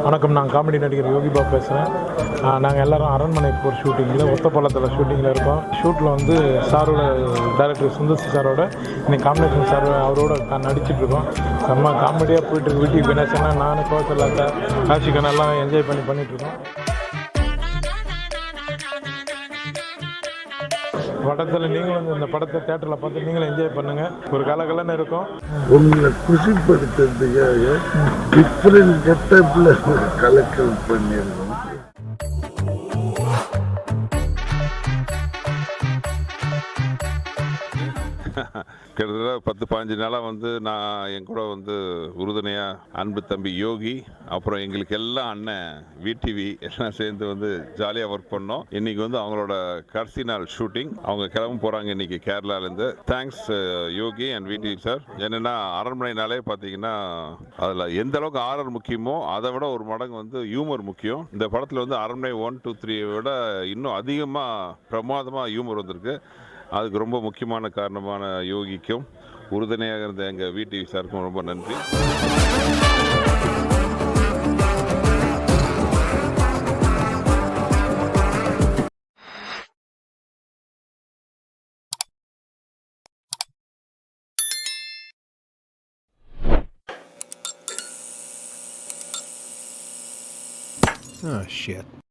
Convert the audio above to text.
வணக்கம், நான் காமெடி நடிகர் யோகி பாபு பேசுகிறேன். நாங்கள் எல்லோரும் அரண்மனை போர் ஷூட்டிங்கில் ஒத்தப்பாலத்தில் ஷூட்டிங்கில் இருக்கோம். ஷூட்டில் வந்து சாரோட டைரக்டர் சுந்தர்சி சாரோட இன்னைக்கு காம்பினேஷன் சார் அவரோட நடிச்சிட்ருக்கோம். செம்ம காமெடியாக போயிட்டுருக்கு. வீட்டுக்கு கணேசனா நான் கோசல்லாக்கா காஷிகன் எல்லாம் என்ஜாய் பண்ணிகிட்ருக்கோம். படத்தில் நீங்களும் வந்து இந்த படத்தை தேட்டரில் பார்த்து நீங்களும் என்ஜாய் பண்ணுங்கள். ஒரு கலகலன்னு இருக்கும். உங்களை குஷிப்படுத்துறதுக்காக டிஃப்ரெண்ட் கெட்டப்பில் ஒரு கலக்கல் பண்ணியிருக்கோம். கிட்டத்தட்ட 10-15 நாளாக வந்து நான் என் கூட வந்து உறுதுணையாக அன்பு தம்பி யோகி, அப்புறம் எங்களுக்கு எல்லாம் அண்ணன் விடிவி எல்லாம் சேர்ந்து வந்து ஜாலியாக ஒர்க் பண்ணோம். இன்னைக்கு வந்து அவங்களோட கடைசி நாள் ஷூட்டிங். அவங்க கிளம்ப போகிறாங்க இன்னைக்கு கேரளாலேருந்து. Thanks Yogi and VTV sir. என்னென்னா அரண்மனைனாலே பார்த்தீங்கன்னா அதில் எந்த அளவுக்கு ஆர்டர் முக்கியமோ அதை விட ஒரு மடங்கு வந்து ஹியூமர் முக்கியம். இந்த படத்தில் வந்து அரண்மனை 1, 2, 3 விட இன்னும் அதிகமாக பிரமாதமாக ஹியூமர் வந்திருக்கு. அதுக்கு ரொம்ப முக்கியமான காரணமான யோகிக்கும் உறுதுணையாக இருந்த எங்கள் விடிவி சாருக்கும் ரொம்ப நன்றி. Oh shit.